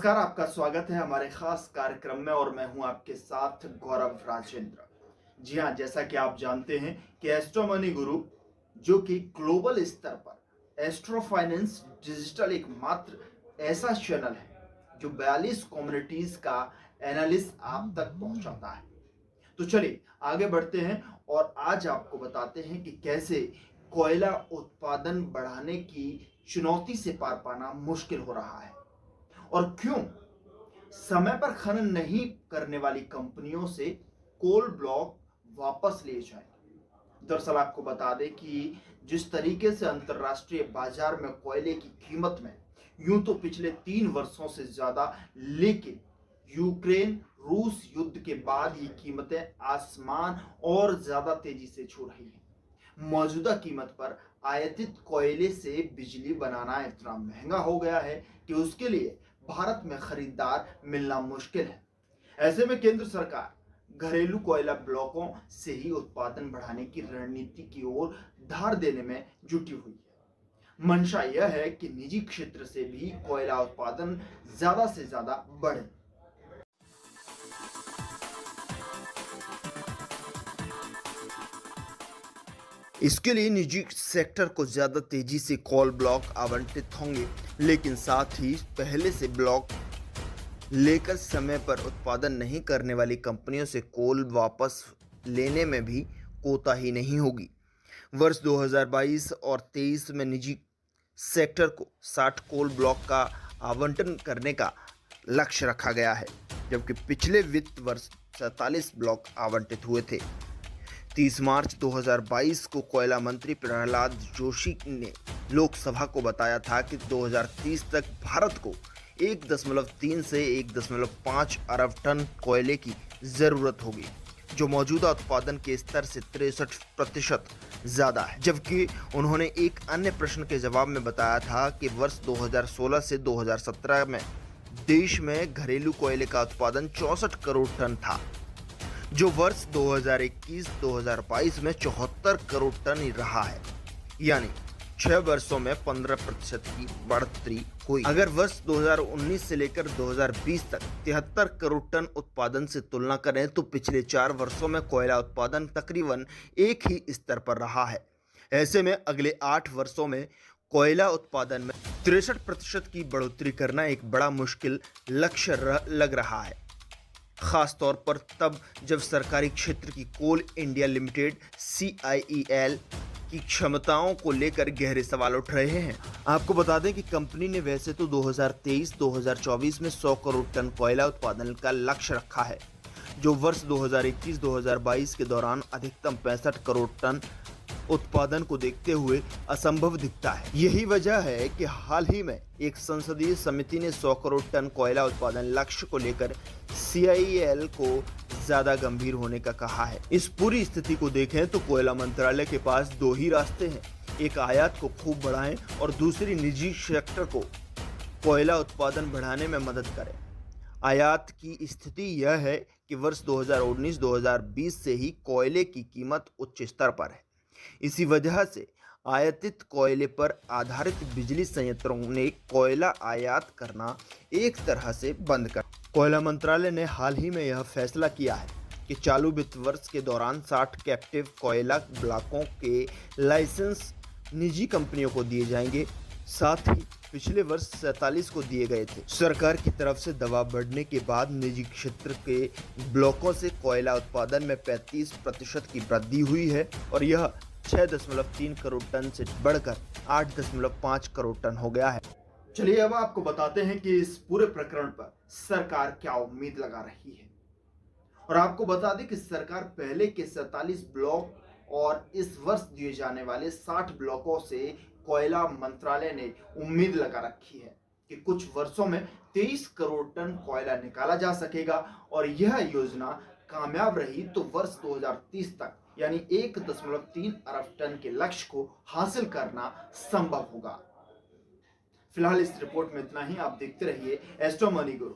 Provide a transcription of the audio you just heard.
नमस्कार, आपका स्वागत है हमारे खास कार्यक्रम में और मैं हूं आपके साथ गौरव राजेंद्र। जी हां, जैसा कि आप जानते हैं कि एस्ट्रो मनी गुरु जो कि ग्लोबल स्तर पर एस्ट्रो फाइनेंस डिजिटल एकमात्र ऐसा चैनल है जो 42 कम्युनिटीज का एनालिस्ट आप तक पहुंचाता है। तो चलिए आगे बढ़ते हैं और आज आपको बताते हैं कि कैसे कोयला उत्पादन बढ़ाने की चुनौती से पार पाना मुश्किल हो रहा है और क्यों समय पर खनन नहीं करने वाली कंपनियों से कोल ब्लॉक वापस लिए जाए। दरअसल आपको बता दें कि जिस तरीके से अंतर्राष्ट्रीय बाजार में कोयले की कीमत में यूं तो पिछले 3 वर्षों से ज्यादा, लेकिन यूक्रेन रूस युद्ध के बाद ये कीमतें आसमान और ज्यादा तेजी से छू रही हैं। मौजूदा कीमत पर आयातित कोयले से बिजली बनाना इतना महंगा हो गया है कि उसके लिए भारत में खरीदार मिलना मुश्किल है। ऐसे में केंद्र सरकार घरेलू कोयला ब्लॉकों से ही उत्पादन बढ़ाने की रणनीति की ओर धार देने में जुटी हुई है। मंशा यह है कि निजी क्षेत्र से भी कोयला उत्पादन ज्यादा से ज्यादा बढ़े। इसके लिए निजी सेक्टर को ज्यादा तेजी से कोल ब्लॉक आवंटित होंगे, लेकिन साथ ही पहले से ब्लॉक लेकर समय पर उत्पादन नहीं करने वाली कंपनियों से कोल वापस लेने में भी कोताही नहीं होगी। वर्ष 2022 और 23 में निजी सेक्टर को 60 कोल ब्लॉक का आवंटन करने का लक्ष्य रखा गया है, जबकि पिछले वित्त वर्ष 47 ब्लॉक आवंटित हुए थे। 30 मार्च 2022 को कोयला मंत्री प्रहलाद जोशी ने लोकसभा को बताया था कि 2030 तक भारत को 1.3 से 1.5 अरब टन कोयले की जरूरत होगी, जो मौजूदा उत्पादन के स्तर से 63% ज्यादा है। जबकि उन्होंने एक अन्य प्रश्न के जवाब में बताया था कि वर्ष 2016 से 2017 में देश में घरेलू कोयले का उत्पादन 64 करोड़ टन था, जो वर्ष 2021-2022 में 74 करोड़ टन ही रहा है, यानी 6 वर्षों में 15% की बढ़ोतरी हुई। अगर वर्ष 2019 से लेकर 2020 तक 73 करोड़ टन उत्पादन से तुलना करें तो पिछले 4 वर्षों में कोयला उत्पादन तकरीबन एक ही स्तर पर रहा है। ऐसे में अगले 8 वर्षों में कोयला उत्पादन में 63% की बढ़ोतरी करना एक बड़ा मुश्किल लक्ष्य लग रहा है, खास तौर पर तब जब सरकारी क्षेत्र की कोल इंडिया लिमिटेड CIEL की क्षमताओं को लेकर गहरे सवाल उठ रहे हैं। आपको बता दें कि कंपनी ने वैसे तो 2023-2024 में 100 करोड़ टन कोयला उत्पादन का लक्ष्य रखा है, जो वर्ष 2021-2022 के दौरान अधिकतम 65 करोड़ टन उत्पादन को देखते हुए असंभव दिखता है। यही वजह है कि हाल ही में एक संसदीय समिति ने 100 करोड़ टन कोयला उत्पादन लक्ष्य को लेकर CIEL को ज्यादा गंभीर होने का कहा है। इस पूरी स्थिति को देखें तो कोयला मंत्रालय के पास 2 ही रास्ते हैं, एक आयात को खूब बढ़ाएं और दूसरी निजी सेक्टर को कोयला उत्पादन बढ़ाने में मदद करें। आयात की स्थिति यह है कि वर्ष 2019-2020 से ही कोयले की कीमत उच्च स्तर पर है। इसी वजह से आयातित कोयले पर आधारित बिजली संयंत्रों ने कोयला आयात करना एक तरह से बंद कर। कोयला मंत्रालय ने हाल ही में यह फैसला किया है कि चालू वित्त वर्ष के दौरान 60 कैप्टिव कोयला ब्लॉकों के लाइसेंस निजी कंपनियों को दिए जाएंगे, साथ ही पिछले वर्ष 47 को दिए गए थे। सरकार की तरफ से दबाव बढ़ने के बाद निजी क्षेत्र के ब्लॉकों से कोयला उत्पादन में 35% की वृद्धि हुई है और यह 6.3 करोड़ टन से बढ़कर 8.5 करोड़ टन हो गया है। चलिए अब आपको बताते हैं कि इस पूरे प्रकरण पर सरकार क्या उम्मीद लगा रही है, और आपको बता दें कि सरकार पहले के 47 ब्लॉक और इस वर्ष दिए जाने वाले 60 ब्लॉकों से कोयला मंत्रालय ने उम्मीद लगा रखी है कि कुछ वर्षों में 23 करोड़ टन कोयला निकाला जा सकेगा, और यह योजना कामयाब रही तो वर्ष 2030 तक यानी 1.3 अरब टन के लक्ष्य को हासिल करना संभव होगा। फिलहाल इस रिपोर्ट में इतना ही। आप देखते रहिए एस्ट्रो मनी गुरु।